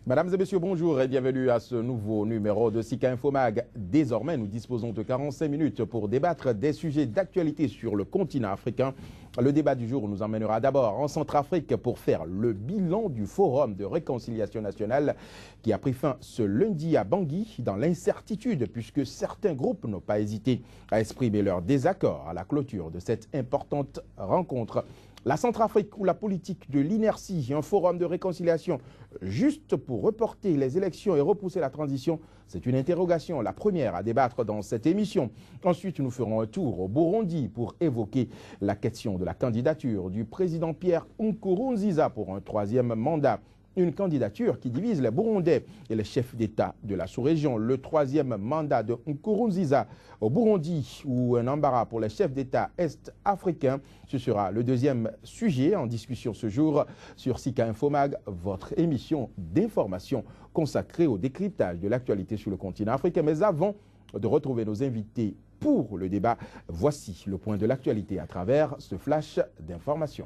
Mesdames et messieurs, bonjour et bienvenue à ce nouveau numéro de Sika Info Mag. Désormais, nous disposons de 45 minutes pour débattre des sujets d'actualité sur le continent africain. Le débat du jour nous emmènera d'abord en Centrafrique pour faire le bilan du Forum de réconciliation nationale qui a pris fin ce lundi à Bangui dans l'incertitude puisque certains groupes n'ont pas hésité à exprimer leur désaccord à la clôture de cette importante rencontre. La Centrafrique ou la politique de l'inertie, un forum de réconciliation juste pour reporter les élections et repousser la transition, c'est une interrogation, la première à débattre dans cette émission. Ensuite, nous ferons un tour au Burundi pour évoquer la question de la candidature du président Pierre Nkurunziza pour un troisième mandat. Une candidature qui divise les Burundais et les chefs d'État de la sous-région. Le troisième mandat de Nkurunziza au Burundi ou un embarras pour les chefs d'État est-africains. Ce sera le deuxième sujet en discussion ce jour sur Sika Info Mag, votre émission d'information consacrée au décryptage de l'actualité sur le continent africain. Mais avant de retrouver nos invités pour le débat, voici le point de l'actualité à travers ce flash d'information.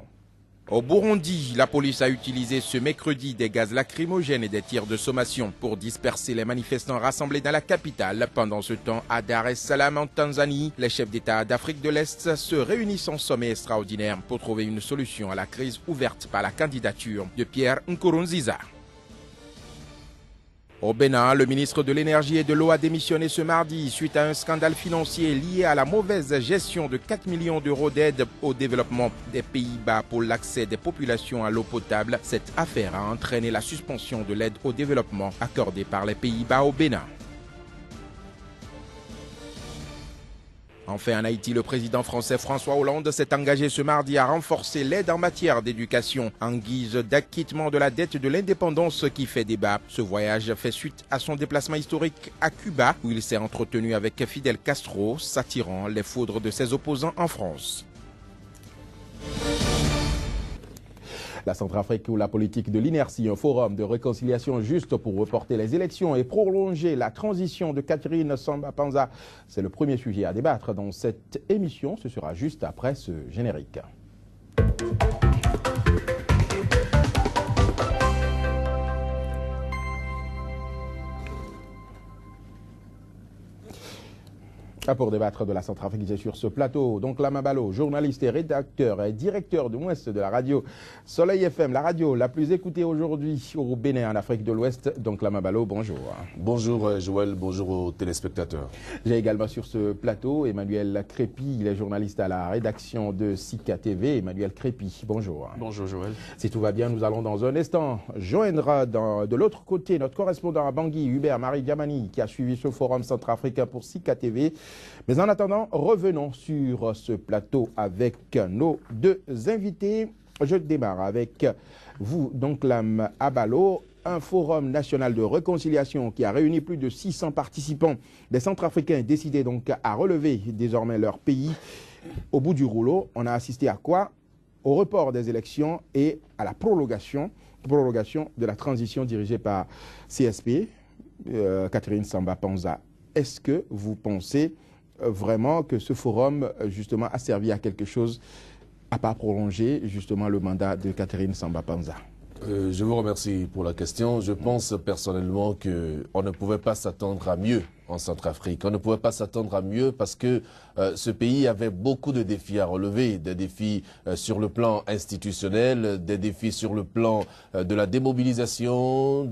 Au Burundi, la police a utilisé ce mercredi des gaz lacrymogènes et des tirs de sommation pour disperser les manifestants rassemblés dans la capitale. Pendant ce temps, à Dar es Salaam en Tanzanie, les chefs d'État d'Afrique de l'Est se réunissent en sommet extraordinaire pour trouver une solution à la crise ouverte par la candidature de Pierre Nkurunziza. Au Bénin, le ministre de l'Énergie et de l'Eau a démissionné ce mardi suite à un scandale financier lié à la mauvaise gestion de 4 millions d'euros d'aide au développement des Pays-Bas pour l'accès des populations à l'eau potable. Cette affaire a entraîné la suspension de l'aide au développement accordée par les Pays-Bas au Bénin. Enfin, en Haïti, le président français François Hollande s'est engagé ce mardi à renforcer l'aide en matière d'éducation en guise d'acquittement de la dette de l'indépendance qui fait débat. Ce voyage fait suite à son déplacement historique à Cuba où il s'est entretenu avec Fidel Castro, s'attirant les foudres de ses opposants en France. La Centrafrique ou la politique de l'inertie, un forum de réconciliation juste pour reporter les élections et prolonger la transition de Catherine Samba-Panza. C'est le premier sujet à débattre dans cette émission. Ce sera juste après ce générique. Pour débattre de la Centrafrique, j'ai sur ce plateau donc Lama Balo, journaliste et rédacteur et directeur de l'Ouest de la radio Soleil FM, la radio la plus écoutée aujourd'hui au Bénin en Afrique de l'Ouest. Donc Lama Balo, bonjour. Bonjour Joël, bonjour aux téléspectateurs. J'ai également sur ce plateau Emmanuel Crépy, il est journaliste à la rédaction de Sika TV. Emmanuel Crépy, bonjour. Bonjour Joël. Si tout va bien, nous allons dans un instant joindre de l'autre côté notre correspondant à Bangui, Hubert Marie Diamani, qui a suivi ce forum centrafricain pour Sika TV. Mais en attendant, revenons sur ce plateau avec nos deux invités. Je démarre avec vous, donc Lam Abalo, un forum national de réconciliation qui a réuni plus de 600 participants. Les Centrafricains décidés donc à relever désormais leur pays. Au bout du rouleau, on a assisté à quoi? Au report des élections et à la prolongation de la transition dirigée par CSP, Catherine Samba-Panza. Est-ce que vous pensez vraiment que ce forum justement a servi à quelque chose à part prolonger justement le mandat de Catherine Samba-Panza? Je vous remercie pour la question. Je pense personnellement qu'on ne pouvait pas s'attendre à mieux en Centrafrique. On ne pouvait pas s'attendre à mieux parce que ce pays avait beaucoup de défis à relever, des défis sur le plan institutionnel, des défis sur le plan de la démobilisation,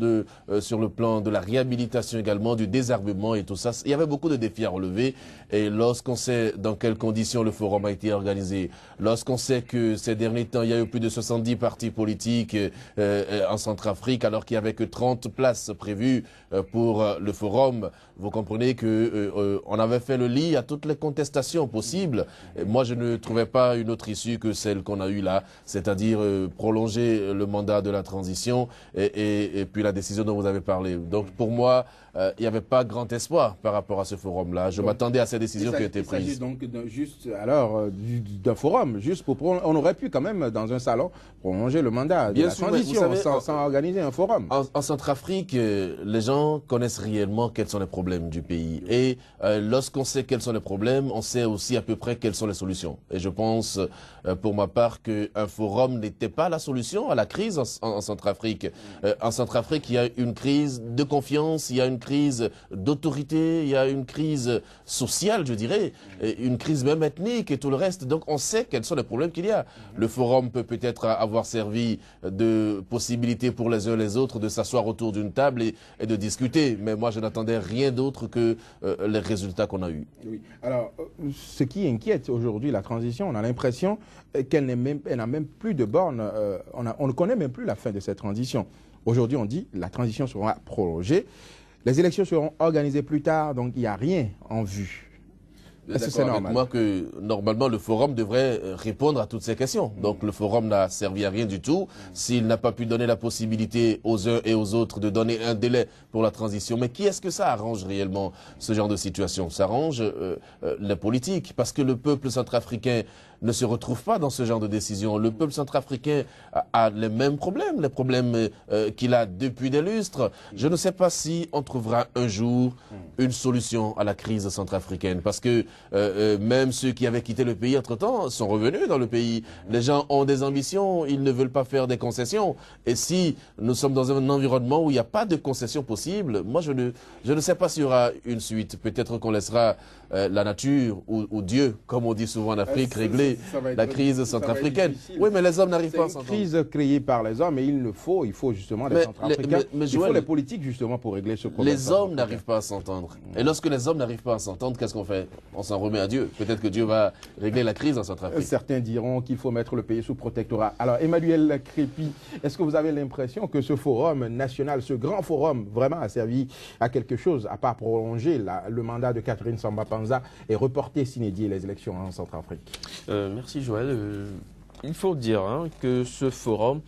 sur le plan de la réhabilitation également, du désarmement et tout ça. Il y avait beaucoup de défis à relever et lorsqu'on sait dans quelles conditions le forum a été organisé, lorsqu'on sait que ces derniers temps, il y a eu plus de 70 partis politiques en Centrafrique alors qu'il n'y avait que 30 places prévues pour le forum, vous comprenez qu'on avait fait le lit à toutes les contestations possibles. Et moi, je ne trouvais pas une autre issue que celle qu'on a eue là, c'est-à-dire prolonger le mandat de la transition et puis la décision dont vous avez parlé. Donc, pour moi, il n'y avait pas grand espoir par rapport à ce forum-là. Je m'attendais à ces décisions qui ont été prises. Il s'agit donc d'un forum, juste pour on aurait pu quand même, dans un salon, prolonger le mandat de la transition sans organiser un forum. En Centrafrique, les gens connaissent réellement quels sont les problèmes du du pays. Et lorsqu'on sait quels sont les problèmes, on sait aussi à peu près quelles sont les solutions. Et je pense, pour ma part, qu'un forum n'était pas la solution à la crise en Centrafrique. En Centrafrique, il y a une crise de confiance, il y a une crise d'autorité, il y a une crise sociale, je dirais, une crise même ethnique et tout le reste. Donc on sait quels sont les problèmes qu'il y a. Le forum peut peut-être avoir servi de possibilité pour les uns et les autres de s'asseoir autour d'une table et de discuter. Mais moi, je n'attendais rien d'autre que les résultats qu'on a eus. Oui. Alors, ce qui inquiète aujourd'hui la transition, on a l'impression qu'elle n'a même plus de bornes. On ne connaît même plus la fin de cette transition. Aujourd'hui, on dit que la transition sera prolongée. Les élections seront organisées plus tard, donc il n'y a rien en vue. Est-ce que c'est normal? Avec moi que normalement le forum devrait répondre à toutes ces questions. Donc le forum n'a servi à rien du tout s'il n'a pas pu donner la possibilité aux uns et aux autres de donner un délai pour la transition. Mais qui est-ce que ça arrange réellement, ce genre de situation? Ça arrange les politiques, parce que le peuple centrafricain ne se retrouve pas dans ce genre de décision. Le peuple centrafricain a les mêmes problèmes, les problèmes qu'il a depuis des lustres. Je ne sais pas si on trouvera un jour une solution à la crise centrafricaine, parce que même ceux qui avaient quitté le pays entre-temps sont revenus dans le pays. Les gens ont des ambitions, ils ne veulent pas faire des concessions. Et si nous sommes dans un environnement où il n'y a pas de concessions possibles, moi je ne sais pas s'il y aura une suite. Peut-être qu'on laissera la nature ou Dieu, comme on dit souvent en Afrique, régler la crise centrafricaine. Oui, mais les hommes n'arrivent pas à s'entendre. C'est une crise créée par les hommes et il faut justement des Centrafricains. Il faut les politiques justement pour régler ce problème. Les hommes n'arrivent pas à s'entendre. Et lorsque les hommes n'arrivent pas à s'entendre, qu'est-ce qu'on fait? On s'en remet à Dieu. Peut-être que Dieu va régler la crise en Centrafrique. Certains diront qu'il faut mettre le pays sous protectorat. Alors, Emmanuel Crépy, est-ce que vous avez l'impression que ce forum national, ce grand forum, vraiment a servi à quelque chose, à part prolonger le mandat de Catherine Samba-Panza et reporter sine die les élections en Centrafrique? Merci Joël. Il faut dire que ce forum,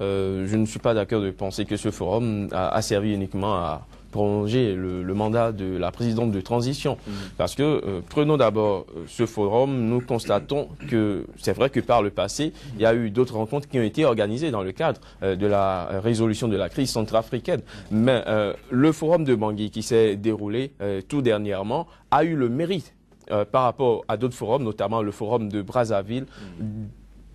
je ne suis pas d'accord de penser que ce forum a servi uniquement à prolonger le mandat de la présidente de transition. Parce que, prenons d'abord ce forum, nous constatons que c'est vrai que par le passé, il y a eu d'autres rencontres qui ont été organisées dans le cadre de la résolution de la crise centrafricaine. Mais le forum de Bangui qui s'est déroulé tout dernièrement a eu le mérite par rapport à d'autres forums, notamment le forum de Brazzaville,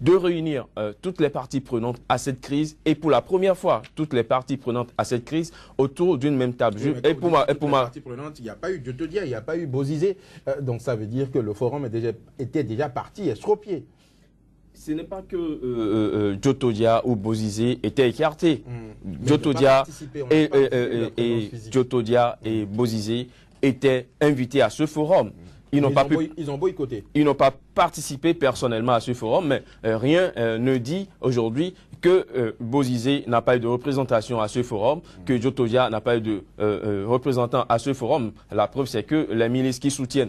de réunir toutes les parties prenantes à cette crise et pour la première fois, toutes les parties prenantes à cette crise autour d'une même table. Oui, et pour moi, il n'y a pas eu Djotodia, il n'y a pas eu Bozizé, donc ça veut dire que le forum était déjà parti estropié. Ce n'est pas que Djotodia ou Bozizé étaient écartés. Djotodia et Bozizé étaient invités à ce forum. Ils ont boycotté. Ils n'ont pas participé personnellement à ce forum, mais rien ne dit aujourd'hui que Bozizé n'a pas eu de représentation à ce forum, que Djotodia n'a pas eu de représentant à ce forum. La preuve, c'est que les milices qui soutiennent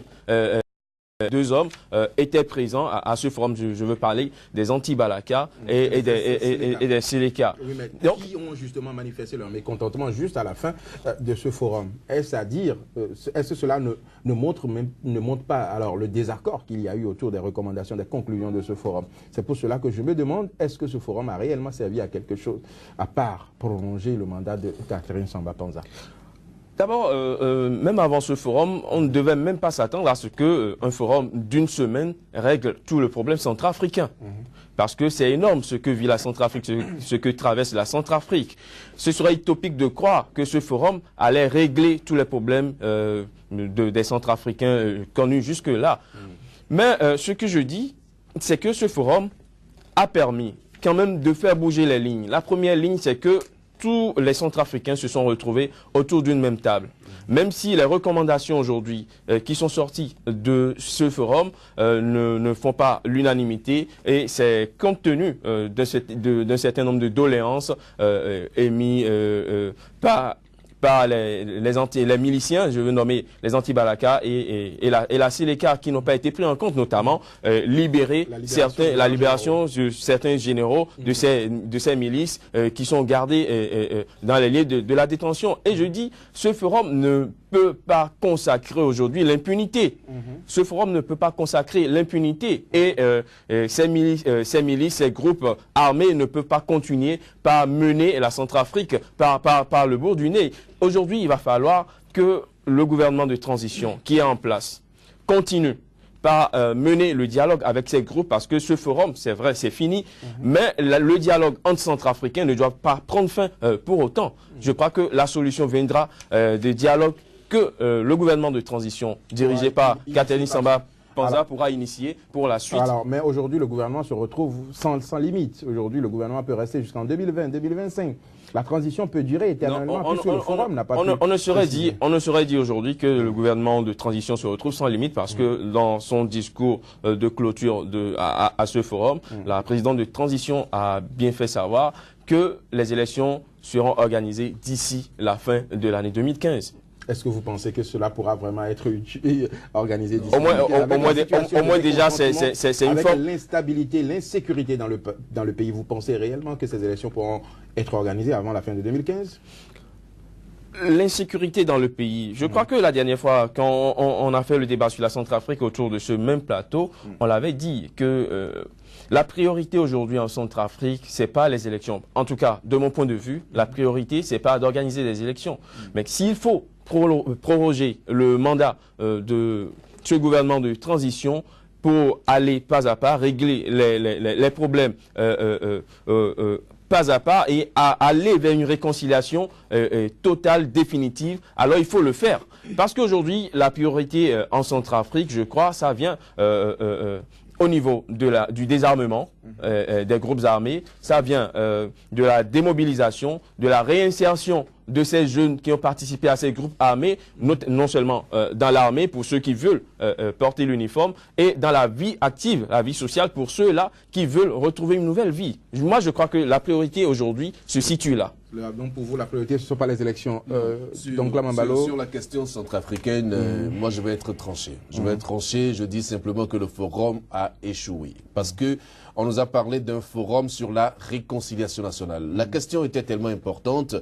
deux hommes étaient présents à ce forum. Je veux parler des anti-Balaka et des Séléka. Oui, mais qui ont justement manifesté leur mécontentement juste à la fin de ce forum? Est-ce à dire, est-ce que cela ne montre pas alors le désaccord qu'il y a eu autour des recommandations, des conclusions de ce forum? C'est pour cela que je me demande, est-ce que ce forum a réellement servi à quelque chose, à part prolonger le mandat de Catherine Samba-Panza? D'abord, même avant ce forum, on ne devait même pas s'attendre à ce qu'un forum d'une semaine règle tout le problème centrafricain. Parce que c'est énorme ce que vit la Centrafrique, ce que traverse la Centrafrique. Ce serait utopique de croire que ce forum allait régler tous les problèmes des Centrafricains connus jusque-là. Mais ce que je dis, c'est que ce forum a permis quand même de faire bouger les lignes. La première ligne, c'est que tous les Centrafricains se sont retrouvés autour d'une même table. Même si les recommandations aujourd'hui qui sont sorties de ce forum ne font pas l'unanimité, et c'est compte tenu d'un certain nombre de doléances émises par les miliciens, je veux nommer les anti-Balaka et la Séléka, qui n'ont pas été pris en compte, notamment libérer la libération de certains généraux de ces milices qui sont gardés dans les lieux de la détention. Et je dis, ce forum ne peut pas consacrer aujourd'hui l'impunité. Ce forum ne peut pas consacrer l'impunité. Et ces milices, ces groupes armés ne peuvent pas continuer par mener la Centrafrique par le bout du nez. Aujourd'hui, il va falloir que le gouvernement de transition qui est en place continue par mener le dialogue avec ces groupes, parce que ce forum, c'est vrai, c'est fini, mais le dialogue entre Centrafricains ne doit pas prendre fin pour autant. Je crois que la solution viendra des dialogues que le gouvernement de transition, dirigé par Catherine Samba Panza, pourra initier pour la suite. Alors, mais aujourd'hui, le gouvernement se retrouve sans limite. Aujourd'hui, le gouvernement peut rester jusqu'en 2020, 2025. La transition peut durer éternellement puisque le forum n'a pas pu... On ne saurait dire aujourd'hui que le gouvernement de transition se retrouve sans limite, parce que dans son discours de clôture à ce forum, la présidente de transition a bien fait savoir que les élections seront organisées d'ici la fin de l'année 2015. Est-ce que vous pensez que cela pourra vraiment être organisé d'ici? Au moins déjà, c'est une forme... Avec l'instabilité, l'insécurité dans le pays, vous pensez réellement que ces élections pourront être organisées avant la fin de 2015? L'insécurité dans le pays. Je crois que la dernière fois, quand on a fait le débat sur la Centrafrique autour de ce même plateau, on l'avait dit que la priorité aujourd'hui en Centrafrique, c'est pas les élections. En tout cas, de mon point de vue, la priorité, c'est pas d'organiser des élections. Mais s'il faut proroger le mandat de ce gouvernement de transition pour aller pas à pas, régler les problèmes pas à pas et à aller vers une réconciliation totale, définitive, alors il faut le faire. Parce qu'aujourd'hui, la priorité en Centrafrique, je crois, ça vient au niveau du désarmement des groupes armés, ça vient de la démobilisation, de la réinsertion de ces jeunes qui ont participé à ces groupes armés, non seulement dans l'armée pour ceux qui veulent porter l'uniforme, et dans la vie active, la vie sociale pour ceux-là qui veulent retrouver une nouvelle vie. Moi, je crois que la priorité aujourd'hui se situe là. Donc pour vous, la priorité, ce ne sont pas les élections. Sur la question centrafricaine, moi je vais être tranché. Je dis simplement que le forum a échoué. Parce que on nous a parlé d'un forum sur la réconciliation nationale. La question était tellement importante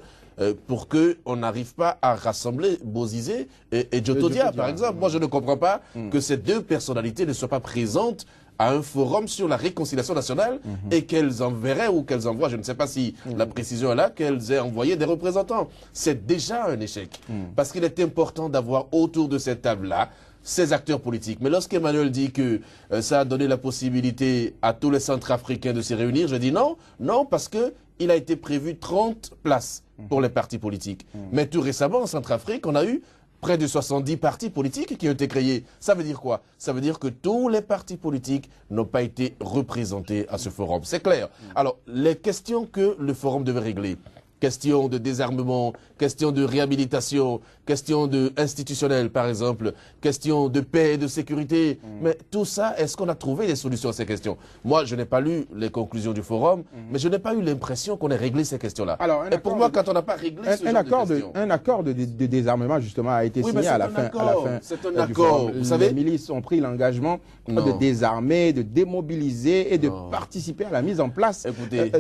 pour qu'on n'arrive pas à rassembler Bozizé et Djotodia, par exemple. Moi, je ne comprends pas que ces deux personnalités ne soient pas présentes à un forum sur la réconciliation nationale et qu'elles enverraient ou qu'elles envoient, je ne sais pas si la précision est là, qu'elles aient envoyé des représentants. C'est déjà un échec. Parce qu'il est important d'avoir autour de cette table-là ces acteurs politiques. Mais lorsqu'Emmanuel dit que ça a donné la possibilité à tous les Centrafricains de se réunir, je dis non, non, parce que il a été prévu 30 places pour les partis politiques. Mais tout récemment, en Centrafrique, on a eu près de 70 partis politiques qui ont été créés. Ça veut dire quoi? Ça veut dire que tous les partis politiques n'ont pas été représentés à ce forum. C'est clair. Alors, les questions que le forum devait régler, question de désarmement, question de réhabilitation, question institutionnelle par exemple, question de paix et de sécurité. Mais tout ça, est-ce qu'on a trouvé des solutions à ces questions? Moi, je n'ai pas lu les conclusions du forum, mais je n'ai pas eu l'impression qu'on ait réglé ces questions-là. Et pour moi, quand on n'a pas réglé un accord de désarmement justement a été signé à la fin c'est un accord. Vous savez, les milices ont pris l'engagement de désarmer, de démobiliser et de participer à la mise en place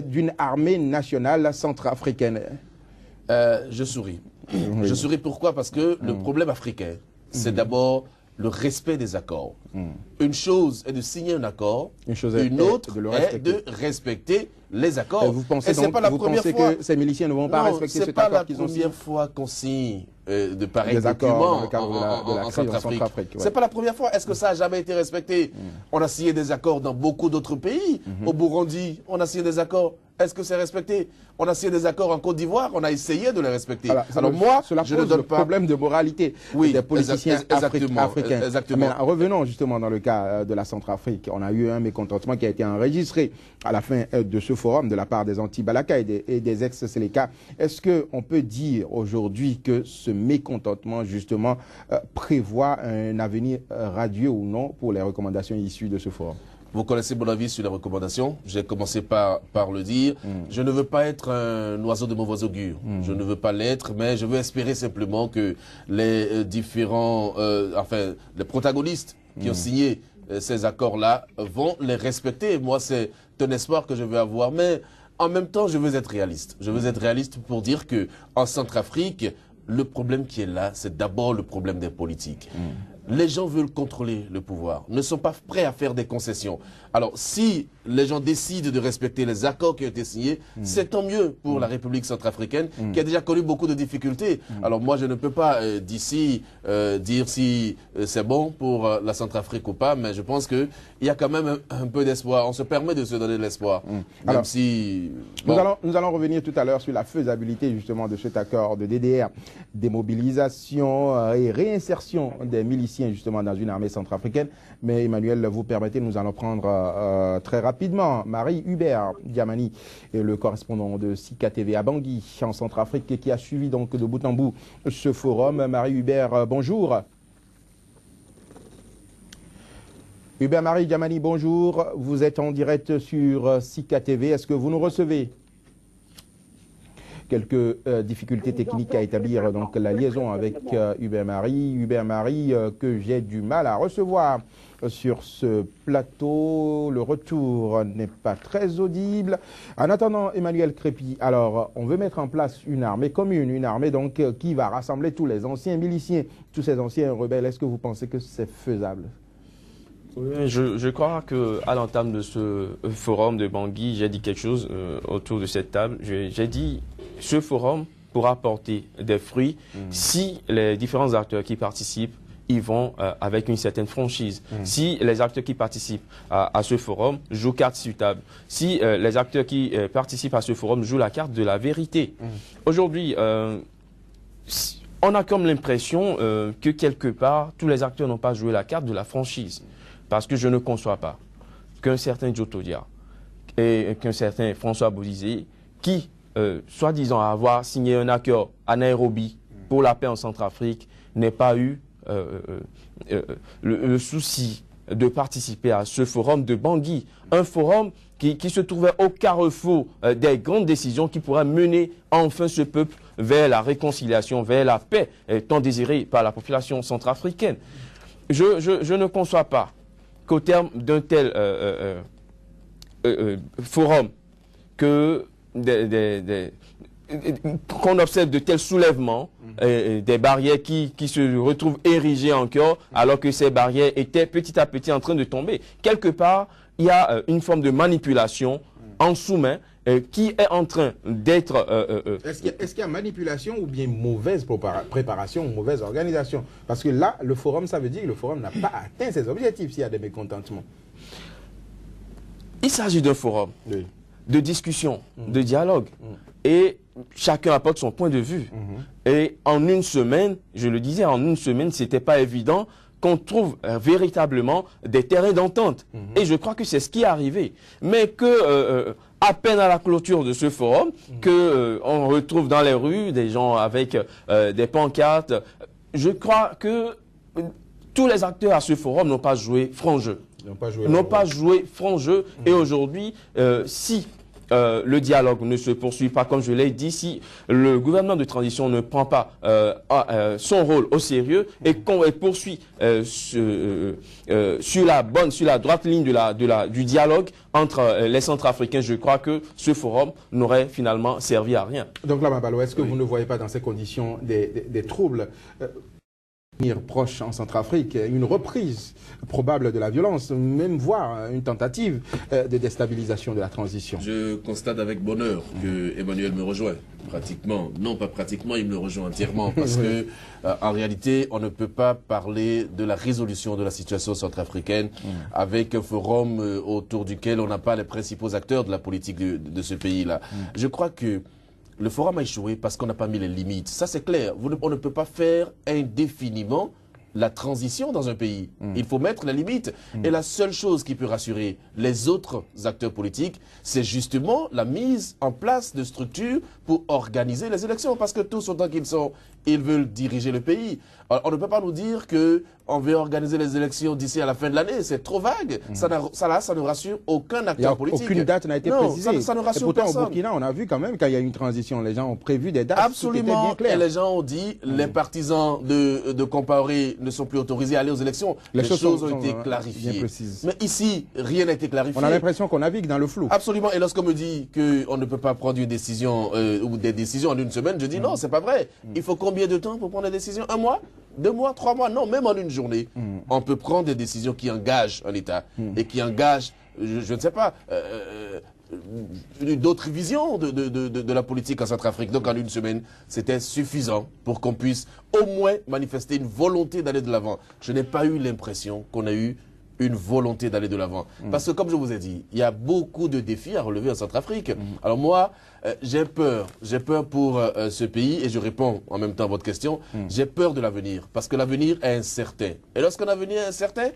d'une armée nationale centrafricaine. Je souris. Je souris pourquoi? Parce que le problème africain, c'est d'abord le respect des accords. Une chose est de signer un accord, une autre est de respecter les accords. Et vous pensez, que ces miliciens ne vont pas respecter cet accord qu'ils ont signé? C'est pas la première fois qu'on signe de pareils documents dans le cadre en Centrafrique. C'est pas la première fois. Est-ce que ça a jamais été respecté? On a signé des accords dans beaucoup d'autres pays. Au Burundi, on a signé des accords. Est-ce que c'est respecté? On a signé des accords en Côte d'Ivoire, on a essayé de les respecter. Alors moi, je ne donne pas le problème de moralité des politiciens africains. Exactement. Mais revenons justement dans le cas de la Centrafrique. On a eu un mécontentement qui a été enregistré à la fin de ce forum de la part des anti-Balaka et des ex-Séléka. Est-ce qu'on peut dire aujourd'hui que ce mécontentement justement prévoit un avenir radieux ou non pour les recommandations issues de ce forum? Vous connaissez mon avis sur les recommandations. J'ai commencé par le dire. Je ne veux pas être un oiseau de mauvais augure. Je ne veux pas l'être, mais je veux espérer simplement que les différents, les protagonistes qui ont signé ces accords-là vont les respecter. Moi, c'est un espoir que je veux avoir. Mais en même temps, je veux être réaliste. Je veux être réaliste pour dire que en Centrafrique, le problème qui est là, c'est d'abord le problème des politiques. Les gens veulent contrôler le pouvoir, ne sont pas prêts à faire des concessions. Alors, si les gens décident de respecter les accords qui ont été signés, c'est tant mieux pour la République centrafricaine, qui a déjà connu beaucoup de difficultés. Alors, moi, je ne peux pas d'ici dire si c'est bon pour la Centrafrique ou pas, mais je pense qu'il y a quand même un peu d'espoir. On se permet de se donner de l'espoir, même si... Bon. Nous allons revenir tout à l'heure sur la faisabilité, justement, de cet accord de DDR, démobilisation et réinsertion des miliciens, justement, dans une armée centrafricaine. Mais Emmanuel, vous permettez, nous allons prendre très rapidement Marie-Hubert Diamani, le correspondant de Sika TV à Bangui, en Centrafrique, qui a suivi donc de bout en bout ce forum. Marie-Hubert, bonjour. Hubert Marie Diamani, bonjour. Vous êtes en direct sur Sika TV. Est-ce que vous nous recevez? Quelques difficultés techniques à établir donc la liaison avec Hubert Marie que j'ai du mal à recevoir sur ce plateau. Le retour n'est pas très audible. En attendant, Emmanuel Crépy, alors on veut mettre en place une armée commune, une armée donc qui va rassembler tous les anciens miliciens, tous ces anciens rebelles. Est-ce que vous pensez que c'est faisable? Oui, je crois qu'à l'entame de ce forum de Bangui, j'ai dit quelque chose autour de cette table. J'ai dit ce forum pourra porter des fruits si les différents acteurs qui participent y vont avec une certaine franchise. Si les acteurs qui participent à ce forum jouent carte sur table, si les acteurs qui participent à ce forum jouent la carte de la vérité. Aujourd'hui, on a comme l'impression que quelque part, tous les acteurs n'ont pas joué la carte de la franchise. Parce que je ne conçois pas qu'un certain Djotodia et qu'un certain François Bozizé, qui, soi-disant avoir signé un accord à Nairobi pour la paix en Centrafrique, n'ait pas eu le souci de participer à ce forum de Bangui. Un forum qui se trouvait au carrefour des grandes décisions qui pourraient mener enfin ce peuple vers la réconciliation, vers la paix tant désirée par la population centrafricaine. Je ne conçois pas qu'au terme d'un tel forum, qu'on observe de tels soulèvements, des barrières qui se retrouvent érigées encore, alors que ces barrières étaient petit à petit en train de tomber. Quelque part, il y a une forme de manipulation en sous-main qui est en train d'être... Est-ce qu'il y a manipulation ou bien mauvaise préparation, mauvaise organisation? Parce que là, le forum, ça veut dire que le forum n'a pas atteint ses objectifs s'il y a des mécontentements. Il s'agit d'un forum de discussion, de dialogue. Et chacun apporte son point de vue. Et en une semaine, je le disais, en une semaine, ce n'était pas évident qu'on trouve véritablement des terrains d'entente. Et je crois que c'est ce qui est arrivé. Mais que... à peine à la clôture de ce forum, on retrouve dans les rues des gens avec des pancartes. Je crois que tous les acteurs à ce forum n'ont pas joué franc jeu. N'ont pas joué franc jeu. Et aujourd'hui, si le dialogue ne se poursuit pas, comme je l'ai dit, si le gouvernement de transition ne prend pas son rôle au sérieux et qu'on poursuit sur la droite ligne du dialogue entre les Centrafricains, je crois que ce forum n'aurait finalement servi à rien. Donc là, Mabalo, est-ce que vous ne voyez pas dans ces conditions des troubles proche en Centrafrique, une reprise probable de la violence, même voire une tentative de déstabilisation de la transition? Je constate avec bonheur que Emmanuel me rejoint. Pratiquement, non pas pratiquement, il me rejoint entièrement parce que en réalité, on ne peut pas parler de la résolution de la situation centrafricaine avec un forum autour duquel on n'a pas les principaux acteurs de la politique de ce pays-là. Je crois que le forum a échoué parce qu'on n'a pas mis les limites. Ça, c'est clair. On ne peut pas faire indéfiniment la transition dans un pays. Il faut mettre les limites. Et la seule chose qui peut rassurer les autres acteurs politiques, c'est justement la mise en place de structures pour organiser les élections. Parce que tous autant ils veulent diriger le pays. Alors, on ne peut pas nous dire qu'on veut organiser les élections d'ici à la fin de l'année. C'est trop vague. Ça ne rassure aucun acteur politique. Aucune date n'a été précisée. Ça ne rassure et pourtant, personne. Au Burkina, on a vu quand même qu'il y a une transition. Les gens ont prévu des dates. Absolument. Bien clair. Et les gens ont dit les partisans de Compaoré ne sont plus autorisés à aller aux élections. Les choses ont été clarifiées. Mais ici, rien n'a été clarifié. On a l'impression qu'on navigue dans le flou. Absolument. Et lorsqu'on me dit qu'on ne peut pas prendre une décision ou des décisions en une semaine, je dis non, c'est pas vrai. Il faut qu'on combien de temps pour prendre des décisions? 1 mois? 2 mois? 3 mois? Non, même en une journée, on peut prendre des décisions qui engagent un État et qui engagent, je ne sais pas, d'autres visions de la politique en Centrafrique. Donc en une semaine, c'était suffisant pour qu'on puisse au moins manifester une volonté d'aller de l'avant. Je n'ai pas eu l'impression qu'on a eu une volonté d'aller de l'avant. Parce que comme je vous ai dit, il y a beaucoup de défis à relever en Centrafrique. Alors moi, j'ai peur pour ce pays, et je réponds en même temps à votre question, j'ai peur de l'avenir, parce que l'avenir est incertain. Et lorsqu'un avenir est incertain,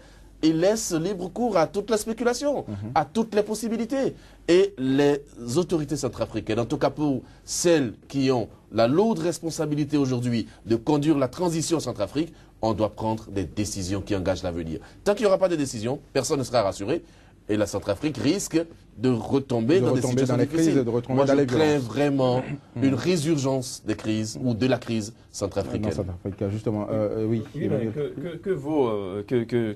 il laisse libre cours à toute la spéculation, à toutes les possibilités. Et les autorités centrafricaines, en tout cas pour celles qui ont la lourde responsabilité aujourd'hui de conduire la transition en Centrafrique, on doit prendre des décisions qui engagent l'avenir. Tant qu'il n'y aura pas de décisions, personne ne sera rassuré. Et la Centrafrique risque de retomber dans des situations difficiles. Moi, je crains vraiment une résurgence des crises ou de la crise centrafricaine. Justement, oui.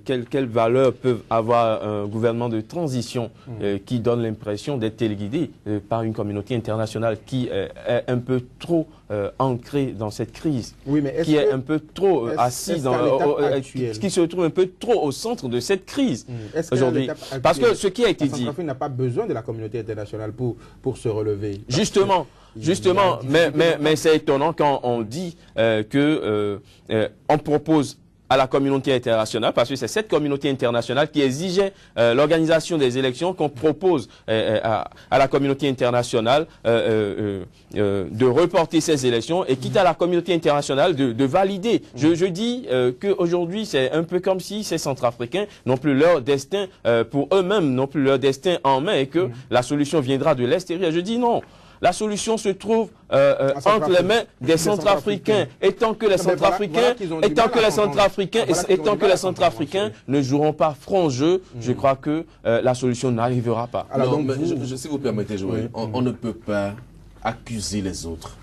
Quelle valeur peuvent avoir un gouvernement de transition qui donne l'impression d'être téléguidé par une communauté internationale qui est un peu trop ancrée dans cette crise, qui est un peu trop assise, qui se trouve un peu trop au centre de cette crise aujourd'hui. Parce que ce qui a été dit... La Centrafrique n'a pas besoin de la communauté internationale pour se relever. Justement, mais c'est étonnant quand on dit on propose à la communauté internationale, parce que c'est cette communauté internationale qui exigeait l'organisation des élections, qu'on propose à la communauté internationale de reporter ces élections, et quitte à la communauté internationale de valider. Je dis qu'aujourd'hui, c'est un peu comme si ces Centrafricains n'ont plus leur destin pour eux-mêmes, n'ont plus leur destin en main, et que la solution viendra de l'extérieur. Je dis non. La solution se trouve entre les mains des Centrafricains. Et tant que les Centrafricains ne joueront pas franc jeu, je crois que la solution n'arrivera pas. Alors, donc, si vous permettez, Joël, on ne peut pas accuser les autres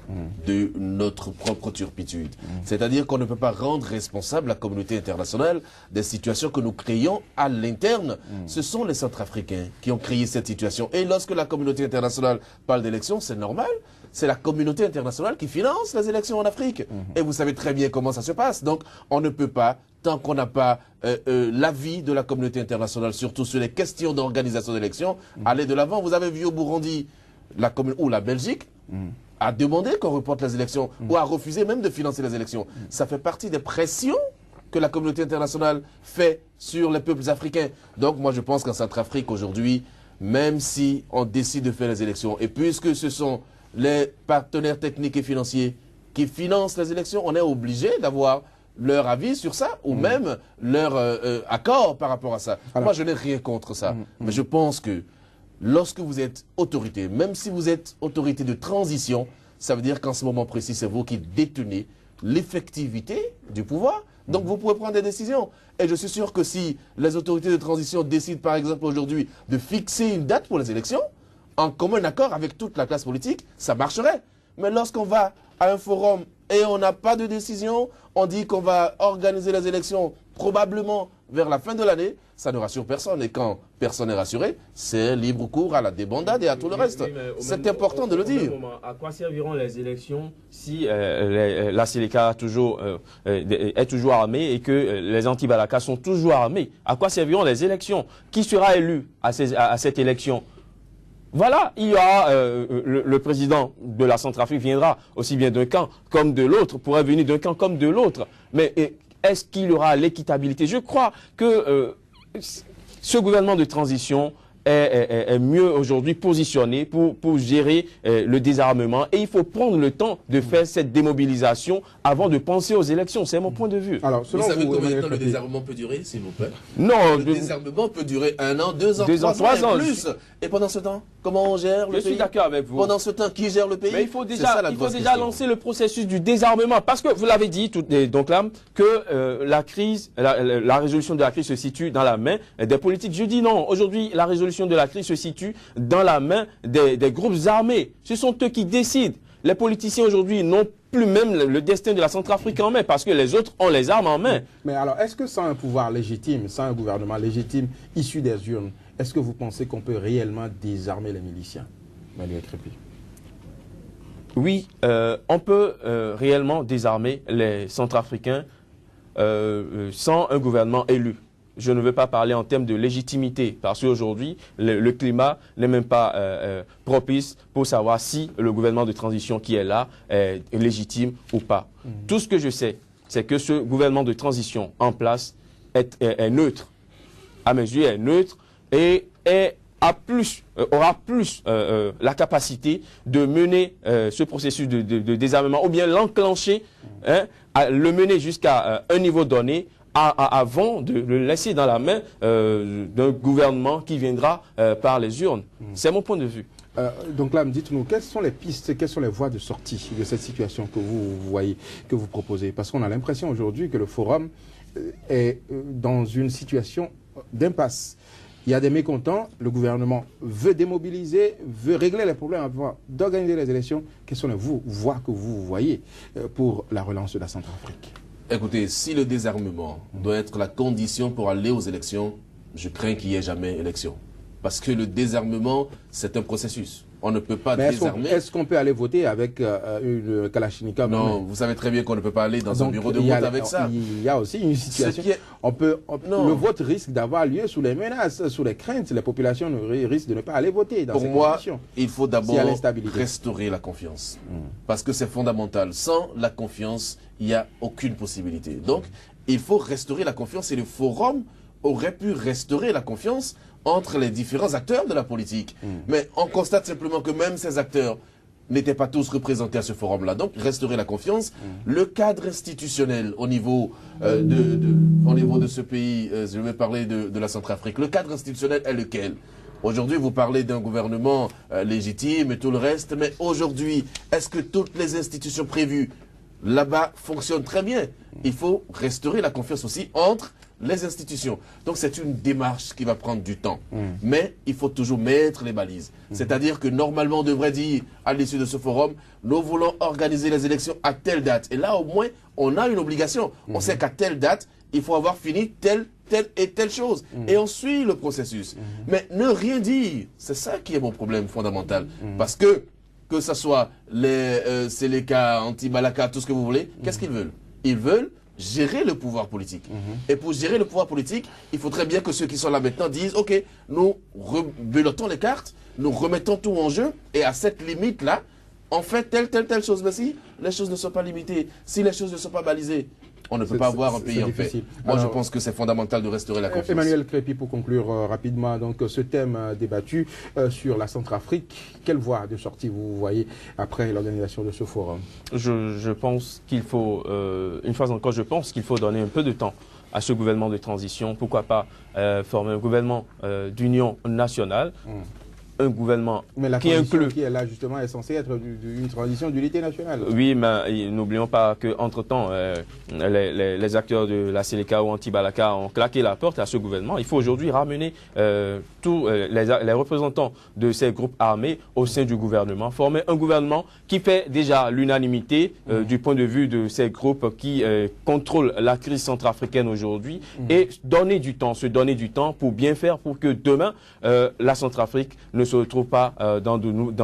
de notre propre turpitude. C'est-à-dire qu'on ne peut pas rendre responsable la communauté internationale des situations que nous créons à l'interne. Ce sont les Centrafricains qui ont créé cette situation. Et lorsque la communauté internationale parle d'élections, c'est normal. C'est la communauté internationale qui finance les élections en Afrique. Et vous savez très bien comment ça se passe. Donc, on ne peut pas, tant qu'on n'a pas l'avis de la communauté internationale, surtout sur les questions d'organisation d'élections, aller de l'avant. Vous avez vu au Burundi, la Belgique a demandé qu'on reporte les élections ou a refusé même de financer les élections. Ça fait partie des pressions que la communauté internationale fait sur les peuples africains. Donc moi je pense qu'en Centrafrique aujourd'hui, même si on décide de faire les élections, et puisque ce sont les partenaires techniques et financiers qui financent les élections, on est obligé d'avoir leur avis sur ça, ou même leur accord par rapport à ça. Alors, moi je n'ai rien contre ça, mais je pense que lorsque vous êtes autorité, même si vous êtes autorité de transition, ça veut dire qu'en ce moment précis, c'est vous qui détenez l'effectivité du pouvoir. Donc vous pouvez prendre des décisions. Et je suis sûr que si les autorités de transition décident par exemple aujourd'hui de fixer une date pour les élections, en commun accord avec toute la classe politique, ça marcherait. Mais lorsqu'on va à un forum et on n'a pas de décision, on dit qu'on va organiser les élections probablement vers la fin de l'année, ça ne rassure personne. Et quand personne n'est rassuré, c'est libre cours à la débandade et à tout le reste. C'est important de le dire. À quoi serviront les élections si la Séléka est toujours armée et que les anti-Balaka sont toujours armés? À quoi serviront les élections? Qui sera élu à cette élection? Voilà, il y aura le président de la Centrafrique viendra aussi bien d'un camp comme de l'autre, pourrait venir d'un camp comme de l'autre. Mais est-ce qu'il y aura l'équitabilité? Je crois que ce gouvernement de transition est mieux aujourd'hui positionné pour gérer le désarmement. Et il faut prendre le temps de faire cette démobilisation avant de penser aux élections. C'est mon point de vue. Alors, vous savez combien de temps le désarmement peut durer, s'il vous plaît? Non. Le désarmement peut durer 1 an, 2 ans, 3 ans et plus. Et pendant ce temps, comment on gère le pays? Je suis d'accord avec vous. Pendant ce temps, qui gère le pays? Mais il faut déjà lancer le processus du désarmement. Parce que vous l'avez dit, donc là, que la résolution de la crise se situe dans la main des politiques. Je dis non. Aujourd'hui, la résolution de la crise se situe dans la main des groupes armés. Ce sont eux qui décident. Les politiciens aujourd'hui n'ont plus même le destin de la Centrafrique en main parce que les autres ont les armes en main. Mais alors, est-ce que sans un pouvoir légitime, sans un gouvernement légitime issu des urnes, est-ce que vous pensez qu'on peut réellement désarmer les miliciens? Manuel Crépy. Oui, on peut réellement désarmer les Centrafricains sans un gouvernement élu. Je ne veux pas parler en termes de légitimité, parce qu'aujourd'hui, le climat n'est même pas propice pour savoir si le gouvernement de transition qui est là est légitime ou pas. Tout ce que je sais, c'est que ce gouvernement de transition en place est neutre. À mes yeux, est neutre et aura plus la capacité de mener ce processus de désarmement ou bien l'enclencher, le mener jusqu'à un niveau donné avant de le laisser dans la main d'un gouvernement qui viendra par les urnes. C'est mon point de vue. Donc là, dites-nous, quelles sont les pistes, quelles sont les voies de sortie de cette situation que vous voyez, que vous proposez? Parce qu'on a l'impression aujourd'hui que le Forum est dans une situation d'impasse. Il y a des mécontents, le gouvernement veut démobiliser, veut régler les problèmes avant d'organiser les élections. Quelles sont les voies que vous voyez pour la relance de la Centrafrique? Écoutez, si le désarmement doit être la condition pour aller aux élections, je crains qu'il n'y ait jamais élection. Parce que le désarmement, c'est un processus. On ne peut pas désarmer. Est-ce qu'on peut aller voter avec une Kalachnikov? Non, vous savez très bien qu'on ne peut pas aller dans un bureau de vote avec ça. Il y a aussi une situation. Le vote risque d'avoir lieu sous les menaces, sous les craintes. Les populations risquent de ne pas aller voter dans ces conditions. Pour moi, il faut d'abord restaurer la confiance. Parce que c'est fondamental. Sans la confiance, il n'y a aucune possibilité. Donc, il faut restaurer la confiance et le Forum aurait pu restaurer la confiance entre les différents acteurs de la politique. Mais on constate simplement que même ces acteurs n'étaient pas tous représentés à ce forum-là. Donc, restaurer la confiance. Le cadre institutionnel au niveau, de ce pays, je vais parler de la Centrafrique, le cadre institutionnel est lequel? Aujourd'hui, vous parlez d'un gouvernement légitime et tout le reste, mais aujourd'hui, est-ce que toutes les institutions prévues là-bas fonctionnent très bien? Il faut restaurer la confiance aussi entre les institutions. Donc c'est une démarche qui va prendre du temps. Mais il faut toujours mettre les balises. C'est-à-dire que normalement on devrait dire à l'issue de ce forum, nous voulons organiser les élections à telle date. Et là au moins on a une obligation. On sait qu'à telle date, il faut avoir fini telle et telle chose. Et on suit le processus. Mais ne rien dire, c'est ça qui est mon problème fondamental. Parce que ce soit les Séléka, Anti-Balaka, tout ce que vous voulez, qu'est-ce qu'ils veulent? Ils veulent gérer le pouvoir politique. Et pour gérer le pouvoir politique, il faudrait bien que ceux qui sont là maintenant disent, OK, nous rebelottons les cartes, nous remettons tout en jeu, et à cette limite-là, on fait telle chose. Mais si les choses ne sont pas limitées, si les choses ne sont pas balisées, on ne peut pas avoir un pays en paix. Moi, je pense que c'est fondamental de restaurer la confiance. Emmanuel Crépy, pour conclure rapidement, donc ce thème débattu sur la Centrafrique, quelle voie de sortie vous voyez après l'organisation de ce forum? Je pense qu'il faut, une fois encore, je pense qu'il faut donner un peu de temps à ce gouvernement de transition. Pourquoi pas former un gouvernement d'union nationale, un gouvernement qui inclut... qui est là justement est censé être une transition d'unité nationale. Oui, mais n'oublions pas qu'entre-temps, les acteurs de la Séléka ou Anti-Balaka ont claqué la porte à ce gouvernement. Il faut aujourd'hui ramener tous les représentants de ces groupes armés au sein du gouvernement, former un gouvernement qui fait déjà l'unanimité du point de vue de ces groupes qui contrôlent la crise centrafricaine aujourd'hui et se donner du temps pour bien faire pour que demain, la Centrafrique ne se retrouve pas dans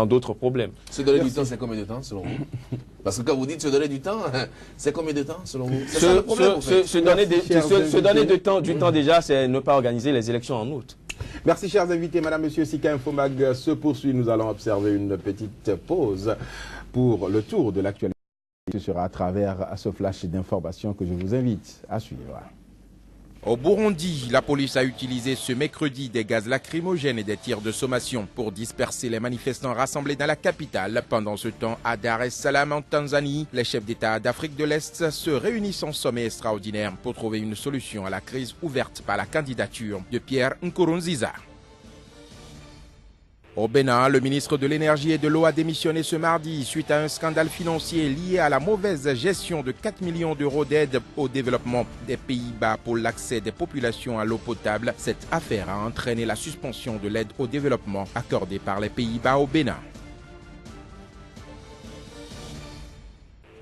d'autres problèmes. Se donner du temps, c'est combien de temps selon vous? Parce que quand vous dites se donner du temps, c'est combien de temps selon vous? C'est ça le problème, se donner du temps déjà, c'est ne pas organiser les élections en août. Merci chers invités, Madame, Monsieur. Sika Infomag se poursuit. Nous allons observer une petite pause pour le tour de l'actualité. Ce sera à travers ce flash d'informations que je vous invite à suivre. Au Burundi, la police a utilisé ce mercredi des gaz lacrymogènes et des tirs de sommation pour disperser les manifestants rassemblés dans la capitale. Pendant ce temps, à Dar es Salaam en Tanzanie, les chefs d'État d'Afrique de l'Est se réunissent en sommet extraordinaire pour trouver une solution à la crise ouverte par la candidature de Pierre Nkurunziza. Au Bénin, le ministre de l'Énergie et de l'Eau a démissionné ce mardi suite à un scandale financier lié à la mauvaise gestion de 4 millions d'euros d'aide au développement des Pays-Bas pour l'accès des populations à l'eau potable. Cette affaire a entraîné la suspension de l'aide au développement accordée par les Pays-Bas au Bénin.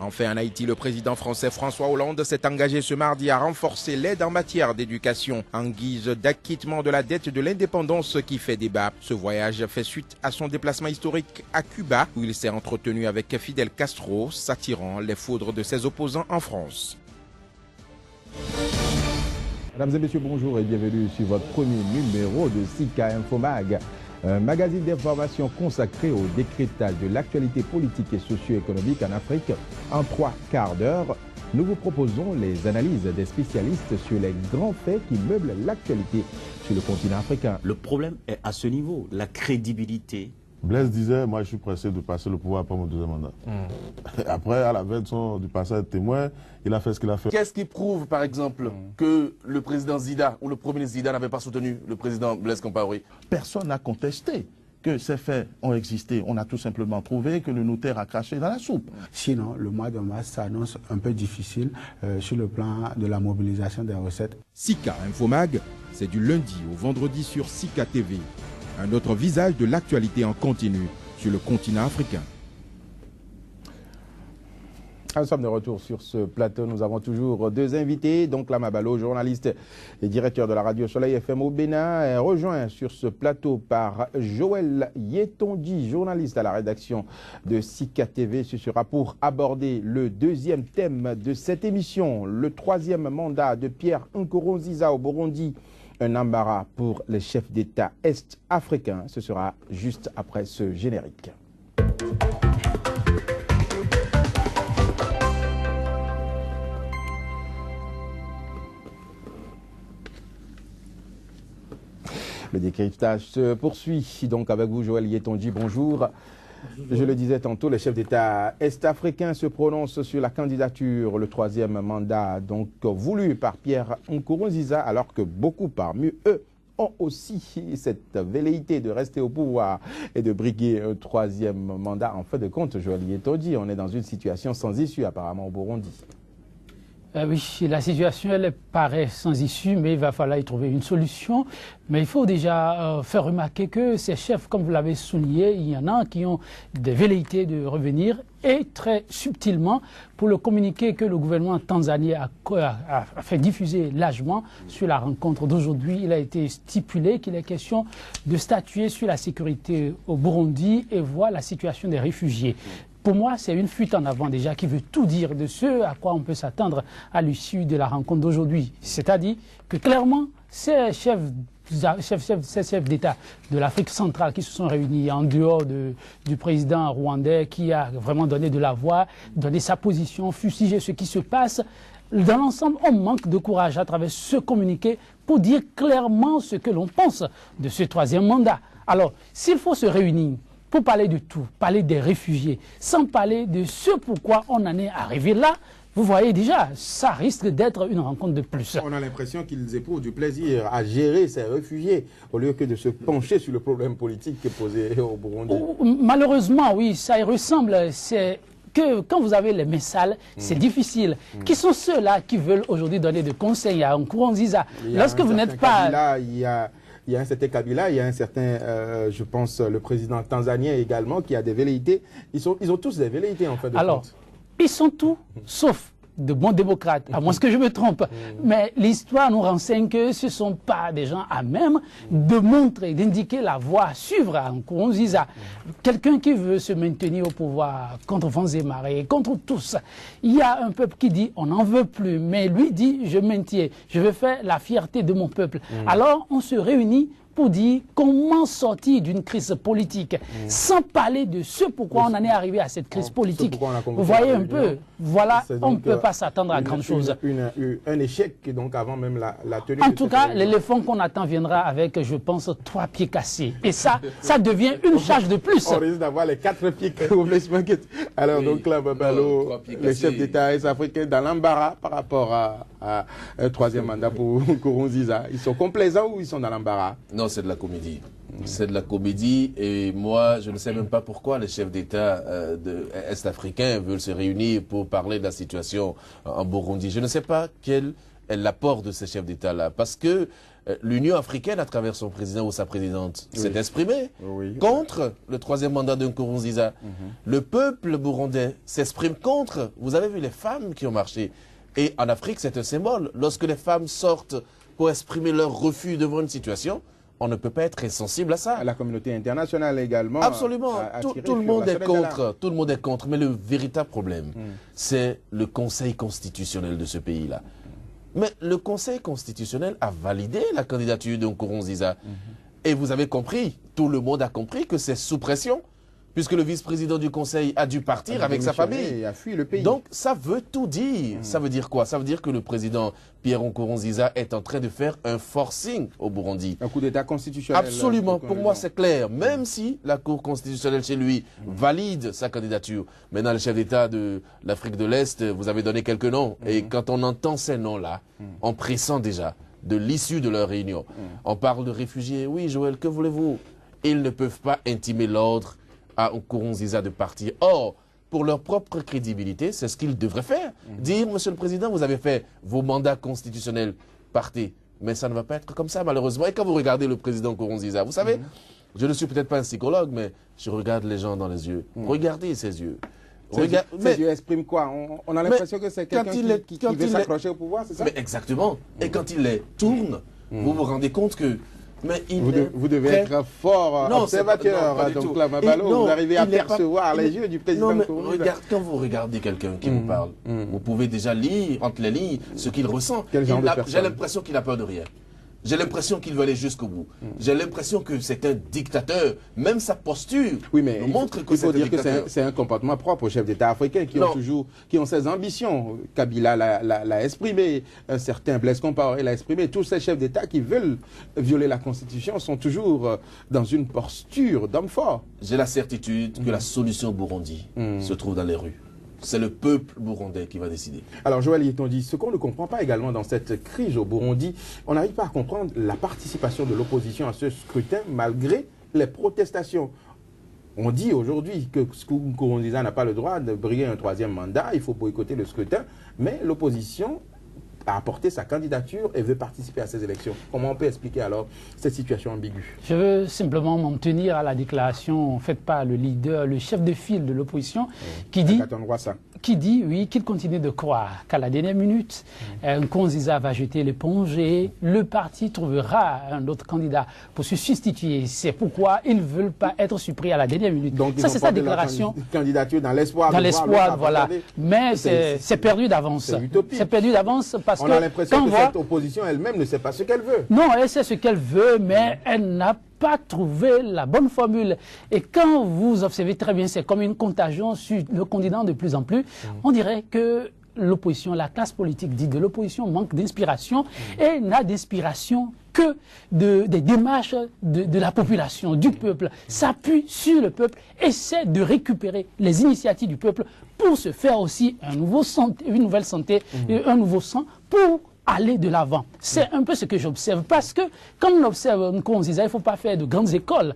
Enfin, en Haïti, le président français François Hollande s'est engagé ce mardi à renforcer l'aide en matière d'éducation en guise d'acquittement de la dette de l'indépendance qui fait débat. Ce voyage fait suite à son déplacement historique à Cuba où il s'est entretenu avec Fidel Castro, s'attirant les foudres de ses opposants en France. Mesdames et messieurs, bonjour et bienvenue sur votre premier numéro de Sika Infomag, un magazine d'information consacré au décryptage de l'actualité politique et socio-économique en Afrique. En 3 quarts d'heure, nous vous proposons les analyses des spécialistes sur les grands faits qui meublent l'actualité sur le continent africain. Le problème est à ce niveau, la crédibilité. Blaise disait, moi je suis pressé de passer le pouvoir après mon deuxième mandat. Après, à la veille du passage témoin, il a fait ce qu'il a fait. Qu'est-ce qui prouve, par exemple, que le président Zida ou le premier ministre Zida n'avait pas soutenu le président Blaise Compaoré? Personne n'a contesté que ces faits ont existé. On a tout simplement trouvé que le notaire a craché dans la soupe. Sinon, le mois de mars s'annonce un peu difficile sur le plan de la mobilisation des recettes. Sika Infomag, c'est du lundi au vendredi sur Sika TV. Un autre visage de l'actualité en continu sur le continent africain. Nous sommes de retour sur ce plateau. Nous avons toujours 2 invités. Donc Lama Balo, journaliste et directeur de la radio Soleil FM au Bénin, est rejoint sur ce plateau par Joël Yetonji, journaliste à la rédaction de Sika TV. Ce sera pour aborder le 2e thème de cette émission, le 3e mandat de Pierre Nkurunziza au Burundi. Un embarras pour les chefs d'État est-africains. Ce sera juste après ce générique. Le décryptage se poursuit donc avec vous, Joël Yetonji. Bonjour. Je le disais tantôt, les chefs d'État est-africains se prononcent sur la candidature, le 3e mandat donc voulu par Pierre Nkurunziza, alors que beaucoup parmi eux ont aussi cette velléité de rester au pouvoir et de briguer un 3e mandat. En fin de compte, Joël Yetonji, on est dans une situation sans issue apparemment au Burundi. Oui, la situation, elle paraît sans issue, mais il va falloir y trouver une solution. Mais il faut déjà faire remarquer que ces chefs, comme vous l'avez souligné, il y en a qui ont des velléités de revenir et très subtilement, pour le communiqué que le gouvernement tanzanien a fait diffuser largement sur la rencontre d'aujourd'hui, il a été stipulé qu'il est question de statuer sur la sécurité au Burundi et voir la situation des réfugiés. Pour moi, c'est une fuite en avant déjà qui veut tout dire de ce à quoi on peut s'attendre à l'issue de la rencontre d'aujourd'hui. C'est-à-dire que clairement, ces chefs d'État de l'Afrique centrale qui se sont réunis en dehors du président rwandais qui a vraiment donné de la voix, donné sa position, fustigé ce qui se passe. Dans l'ensemble, on manque de courage à travers ce communiqué pour dire clairement ce que l'on pense de ce 3e mandat. Alors, s'il faut se réunir pour parler de tout, parler des réfugiés, sans parler de ce pourquoi on en est arrivé là, vous voyez déjà, ça risque d'être une rencontre de plus. On a l'impression qu'ils éprouvent du plaisir à gérer ces réfugiés au lieu que de se pencher sur le problème politique posé au Burundi. Malheureusement, oui, ça y ressemble. C'est que quand vous avez les messales, c'est difficile. Qui sont ceux-là qui veulent aujourd'hui donner des conseils à Nkurunziza? Lorsque vous n'êtes pas... Il y a un certain Kabila, il y a un certain, je pense, le président tanzanien également, qui a des velléités. Ils ont tous des velléités, en fait. Alors, ils sont tous, sauf de bons démocrates, à moins que je me trompe. Mais l'histoire nous renseigne que ce ne sont pas des gens à même de montrer, d'indiquer la voie à suivre à Nkurunziza. Quelqu'un qui veut se maintenir au pouvoir contre vents et marées, contre tous. Il y a un peuple qui dit on n'en veut plus, mais lui dit je maintiens, je veux faire la fierté de mon peuple. Alors on se réunit pour dire comment sortir d'une crise politique, sans parler de ce pourquoi on en est arrivé à cette crise politique. Vous voyez un peu, voilà, on ne peut pas s'attendre à grand chose. Un échec donc avant même la tenue. En tout cas, l'éléphant qu'on attend viendra avec, je pense, 3 pieds cassés. Et ça devient une charge de plus. On risque d'avoir les 4 pieds cassés. Alors donc là, Babalo, les chefs d'État est-africains dans l'embarras par rapport à un 3e mandat pour Nkurunziza. Ils sont complaisants ou ils sont dans l'embarras? Non, c'est de la comédie. C'est de la comédie et moi, je ne sais même pas pourquoi les chefs d'État est-africains veulent se réunir pour parler de la situation en Burundi. Je ne sais pas quel est l'apport de ces chefs d'État-là parce que l'Union africaine, à travers son président ou sa présidente, s'est exprimée contre le 3e mandat de Nkurunziza. Le peuple burundais s'exprime contre. Vous avez vu les femmes qui ont marché. Et en Afrique, c'est un symbole. Lorsque les femmes sortent pour exprimer leur refus devant une situation, on ne peut pas être insensible à ça. La communauté internationale également. Absolument. Tout le monde est contre. Tout le monde est contre. Mais le véritable problème, c'est le Conseil constitutionnel de ce pays-là. Mais le Conseil constitutionnel a validé la candidature de Nkurunziza. Et vous avez compris, tout le monde a compris que c'est sous pression, puisque le vice-président du Conseil a dû partir avec sa famille. Et a fui le pays. Donc, ça veut tout dire. Ça veut dire quoi? Ça veut dire que le président Pierre Nkurunziza est en train de faire un forcing au Burundi. Un coup d'État constitutionnel. Absolument. Pour moi, c'est clair. Même si la Cour constitutionnelle chez lui valide sa candidature. Maintenant, le chef d'État de l'Afrique de l'Est, vous avez donné quelques noms. Et quand on entend ces noms-là, on pressent déjà de l'issue de leur réunion. On parle de réfugiés. Oui, Joël, que voulez-vous? Ils ne peuvent pas intimer l'ordre à Nkurunziza de partir. Or, pour leur propre crédibilité, c'est ce qu'ils devraient faire. Dire, Monsieur le Président, vous avez fait vos mandats constitutionnels, partez. Mais ça ne va pas être comme ça, malheureusement. Et quand vous regardez le président Nkurunziza, vous savez, je ne suis peut-être pas un psychologue, mais je regarde les gens dans les yeux. Regardez ses yeux. Ses yeux expriment quoi? On a l'impression que c'est quelqu'un qui veut s'accrocher au pouvoir, c'est ça? Mais exactement. Et quand il les tourne, vous vous rendez compte que vous devez être fort observateur, donc là, vous arrivez à percevoir les yeux du président Nkurunziza. Quand vous regardez quelqu'un qui vous parle, vous pouvez déjà lire entre les lignes ce qu'il ressent. J'ai l'impression qu'il a peur de rien. J'ai l'impression qu'il veut aller jusqu'au bout. J'ai l'impression que c'est un dictateur. Même sa posture nous montre que c'est un dictateur. Il faut dire que c'est un comportement propre aux chefs d'État africains qui ont ces ambitions. Kabila l'a exprimé, un certain Blaise Compaoré l'a exprimé. Tous ces chefs d'État qui veulent violer la Constitution sont toujours dans une posture d'homme fort. J'ai la certitude que la solution au Burundi se trouve dans les rues. C'est le peuple burundais qui va décider. Alors Joël Yetonji, ce qu'on ne comprend pas également dans cette crise au Burundi, on n'arrive pas à comprendre la participation de l'opposition à ce scrutin malgré les protestations. On dit aujourd'hui que Nkurunziza n'a pas le droit de briguer un 3e mandat, il faut boycotter le scrutin, mais l'opposition a apporté sa candidature et veut participer à ces élections. Comment on peut expliquer alors cette situation ambiguë? Je veux simplement m'en tenir à la déclaration faite par le leader, le chef de file de l'opposition, qui dit oui, qu'il continue de croire qu'à la dernière minute, Nkurunziza va jeter l'éponge et le parti trouvera un autre candidat pour se substituer. C'est pourquoi ils ne veulent pas être surpris à la dernière minute. Donc, ça, c'est sa déclaration. Candidature dans l'espoir. Dans l'espoir, voilà. Mais c'est perdu d'avance. C'est perdu d'avance. On a l'impression que cette opposition elle-même ne sait pas ce qu'elle veut. Non, elle sait ce qu'elle veut, mais elle n'a pas trouvé la bonne formule. Et quand vous observez très bien, c'est comme une contagion sur le continent de plus en plus. On dirait que l'opposition, la classe politique dite de l'opposition manque d'inspiration et n'a d'inspiration que des démarches de la population, du peuple, s'appuie sur le peuple, essaie de récupérer les initiatives du peuple pour se faire aussi une nouvelle santé, un nouveau sang pour aller de l'avant. C'est un peu ce que j'observe, parce que quand on observe Nkurunziza, il ne faut pas faire de grandes écoles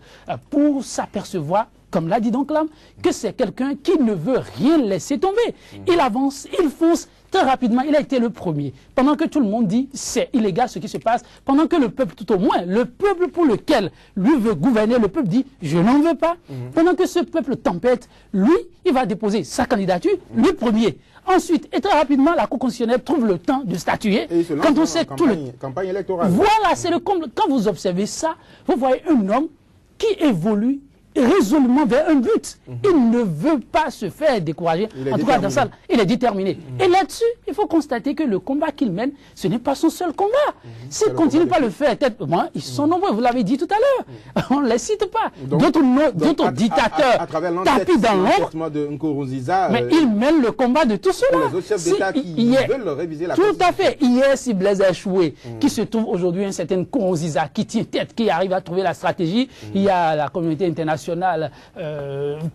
pour s'apercevoir, comme l'a dit donc l'âme, que c'est quelqu'un qui ne veut rien laisser tomber. Il avance, il fonce très rapidement. Il a été le premier. Pendant que tout le monde dit c'est illégal ce qui se passe, pendant que le peuple, tout au moins, le peuple pour lequel lui veut gouverner, le peuple dit je n'en veux pas. Pendant que ce peuple tempête, lui, il va déposer sa candidature, lui premier. Ensuite, et très rapidement, la Cour constitutionnelle trouve le temps de statuer. Quand on sait tout le campagne électorale. Voilà, c'est le comble. Quand vous observez ça, vous voyez un homme qui évolue résolument vers un but. Il ne veut pas se faire décourager. En tout cas, dans ça, il est déterminé. Et là-dessus, il faut constater que le combat qu'il mène, ce n'est pas son seul combat. S'il ne continue pas à le faire, ils sont nombreux, vous l'avez dit tout à l'heure. On ne les cite pas. D'autres dictateurs tapis dans l'ombre. Mais ils mènent le combat de tout cela. Pour les autres chefs d'État qui veulent réviser la Constitution. Tout à fait. Hier, si Blaise a échoué, qui se trouve aujourd'hui un certain Nkurunziza qui tient tête, qui arrive à trouver la stratégie, il y a la communauté internationale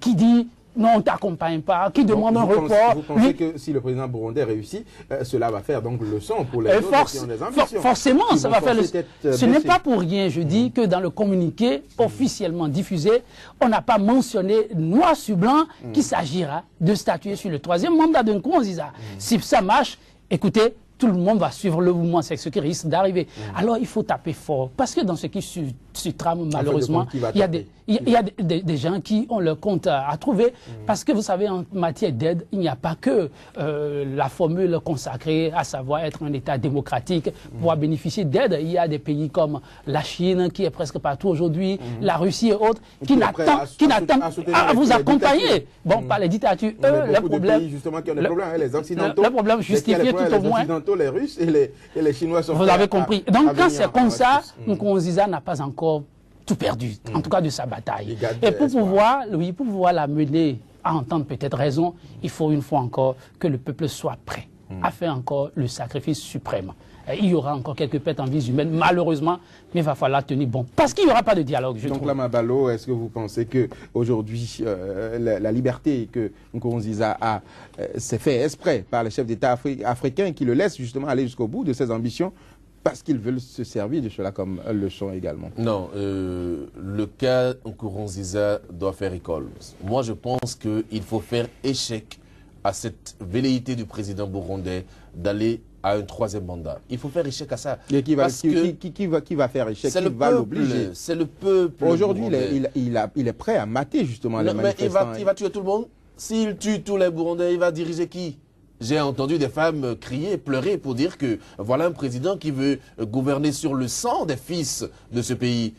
qui dit non, on ne t'accompagne pas, qui demande un report. Vous pensez que si le président burundais réussit, cela va faire donc leçon pour les autres qui ont des ambitions? Forcément, ça va faire leçon. Ce n'est pas pour rien, je dis, que dans le communiqué officiellement diffusé, on n'a pas mentionné noir sur blanc qu'il s'agira de statuer sur le 3e mandat de Nkurunziza. Si ça marche, écoutez, tout le monde va suivre le mouvement, c'est ce qui risque d'arriver. Alors il faut taper fort, parce que dans ce qui se trame, malheureusement, il y a des gens qui ont leur compte à trouver, parce que vous savez, en matière d'aide, il n'y a pas que la formule consacrée, à savoir être un État démocratique, pouvoir bénéficier d'aide. Il y a des pays comme la Chine, qui est presque partout aujourd'hui, la Russie et autres, qui n'attendent à vous accompagner. Bon, pas les dictatures, eux, le problème... justement, qui ont des problèmes, les Occidentaux. Le problème justifié tout au moins. Les Occidentaux, les Russes et les Chinois sont... Vous avez compris. Donc quand c'est comme ça, Nkurunziza n'a pas encore tout perdu, en tout cas de sa bataille. Et pour pouvoir la mener à entendre peut-être raison, il faut une fois encore que le peuple soit prêt à faire encore le sacrifice suprême. Il y aura encore quelques pertes en vie humaine, malheureusement, mais il va falloir tenir bon. Parce qu'il n'y aura pas de dialogue, je trouve. Donc, Lama Ballo, est-ce que vous pensez qu'aujourd'hui, la liberté que Nkurunziza a, c'est fait exprès par les chefs d'État africains qui le laissent justement aller jusqu'au bout de ses ambitions parce qu'ils veulent se servir de cela comme leçon également? Non, le cas Nkurunziza doit faire école. Moi, je pense qu'il faut faire échec à cette velléité du président burundais d'aller à un troisième mandat. Il faut faire échec à ça. Et qui va faire échec? Qui va l'obliger? C'est le peuple. Aujourd'hui, il est prêt à mater justement les manifestants. Il va tuer tout le monde. S'il tue tous les Burundais, il va diriger qui? J'ai entendu des femmes crier, pleurer pour dire que voilà un président qui veut gouverner sur le sang des fils de ce pays.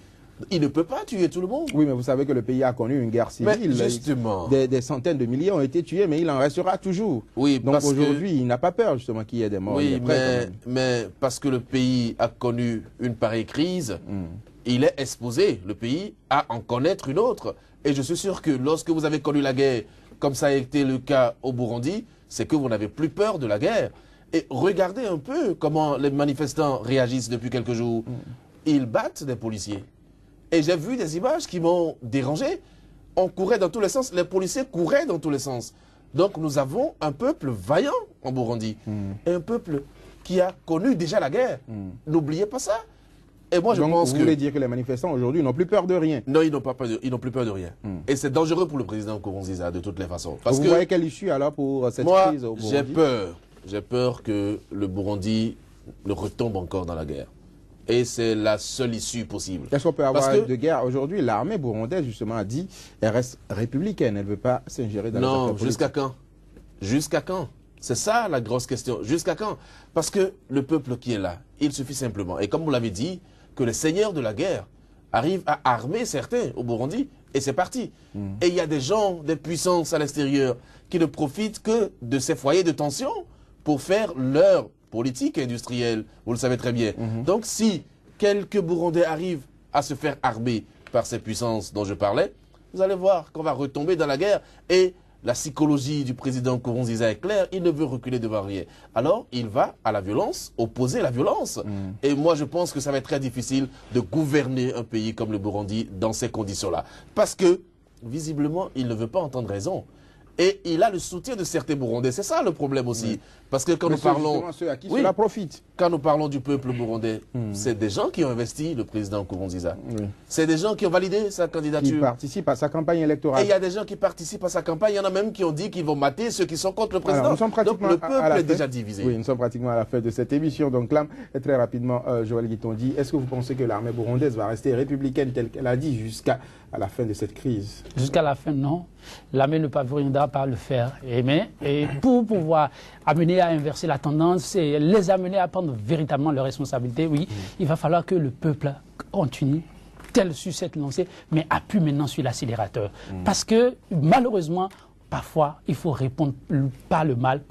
Il ne peut pas tuer tout le monde. Oui, mais vous savez que le pays a connu une guerre civile. Mais justement. Des centaines de milliers ont été tués, mais il en restera toujours. Oui, donc aujourd'hui, il n'a pas peur justement qu'il y ait des morts. Oui, mais parce que le pays a connu une pareille crise, il est exposé, le pays, à en connaître une autre. Et je suis sûr que lorsque vous avez connu la guerre, comme ça a été le cas au Burundi, c'est que vous n'avez plus peur de la guerre. Et regardez un peu comment les manifestants réagissent depuis quelques jours. Ils battent des policiers. Et j'ai vu des images qui m'ont dérangé. On courait dans tous les sens. Les policiers couraient dans tous les sens. Donc nous avons un peuple vaillant en Burundi. Et un peuple qui a connu déjà la guerre. N'oubliez pas ça. Et moi je pense que... Vous voulez dire que les manifestants aujourd'hui n'ont plus peur de rien? Non, ils n'ont plus peur de rien. Et c'est dangereux pour le président Nkurunziza de toutes les façons. Parce vous voyez quelle issue alors pour cette crise au Burundi? J'ai peur. J'ai peur que le Burundi ne retombe encore dans la guerre. Et c'est la seule issue possible. Est-ce qu'on peut avoir de guerre aujourd'hui? L'armée burundaise, justement, a dit qu'elle reste républicaine. Elle ne veut pas s'ingérer dans les affaires politiques. Non, jusqu'à quand? Jusqu'à quand? C'est ça la grosse question. Jusqu'à quand? Parce que le peuple qui est là, il suffit simplement, et comme vous l'avez dit, que les seigneurs de la guerre arrivent à armer certains au Burundi, et c'est parti. Et il y a des gens, des puissances à l'extérieur, qui ne profitent que de ces foyers de tension pour faire leur politique industrielle, vous le savez très bien. Donc si quelques Burundais arrivent à se faire armer par ces puissances dont je parlais, vous allez voir qu'on va retomber dans la guerre. Et la psychologie du président Nkurunziza est claire, il ne veut reculer devant rien. Alors il va à la violence, opposer la violence. Et moi je pense que ça va être très difficile de gouverner un pays comme le Burundi dans ces conditions-là. Parce que, visiblement, il ne veut pas entendre raison. Et il a le soutien de certains Burundais. C'est ça le problème aussi. Parce que quand nous parlons... ceux à qui cela profite. Quand nous parlons du peuple burundais, c'est des gens qui ont investi le président Nkurunziza. C'est des gens qui ont validé sa candidature. Qui participent à sa campagne électorale. Et il y a des gens qui participent à sa campagne. Il y en a même qui ont dit qu'ils vont mater ceux qui sont contre le président. Alors, donc le peuple est déjà divisé. Oui, nous sommes pratiquement à la fin de cette émission. Donc là, très rapidement, Joël Guitondi, est-ce que vous pensez que l'armée burundaise va rester républicaine telle qu'elle a dit jusqu'à la fin de cette crise? Jusqu'à la fin, non. L'armée ne parviendra pas à le faire. Et pour pouvoir amener à inverser la tendance et les amener à prendre véritablement leurs responsabilités, oui, il va falloir que le peuple continue tel sur cette lancée, mais appuie maintenant sur l'accélérateur. Parce que malheureusement, parfois, il faut répondre par le mal,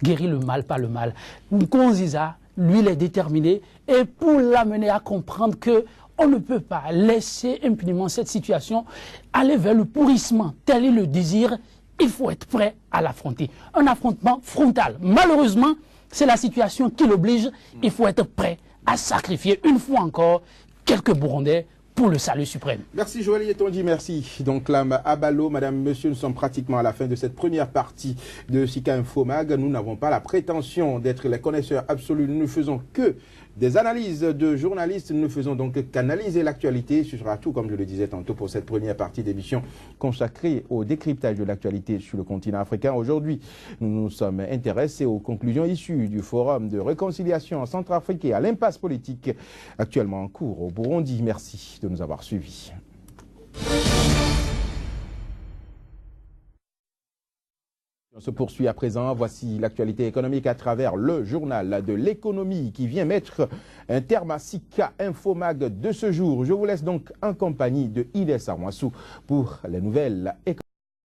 guérir le mal, par le mal. Nkurunziza, lui, il est déterminé, et pour l'amener à comprendre que on ne peut pas laisser impunément cette situation aller vers le pourrissement. Tel est le désir, il faut être prêt à l'affronter. Un affrontement frontal. Malheureusement, c'est la situation qui l'oblige. Il faut être prêt à sacrifier une fois encore quelques Burundais pour le salut suprême. Merci Joël Guitondi, merci. Donc là, Abalo, madame, monsieur, nous sommes pratiquement à la fin de cette première partie de Sika Info Mag. Nous n'avons pas la prétention d'être les connaisseurs absolus. Nous ne faisons que Des analyses de journalistes, nous faisons donc qu'analyser l'actualité. Ce sera tout, comme je le disais tantôt, pour cette première partie d'émission consacrée au décryptage de l'actualité sur le continent africain. Aujourd'hui, nous nous sommes intéressés aux conclusions issues du forum de réconciliation centrafricain à l'impasse politique actuellement en cours au Burundi. Merci de nous avoir suivis. On se poursuit à présent. Voici l'actualité économique à travers le journal de l'économie qui vient mettre un terme à Sika Infomag de ce jour. Je vous laisse donc en compagnie de Ides Armoissou pour les nouvelles économiques.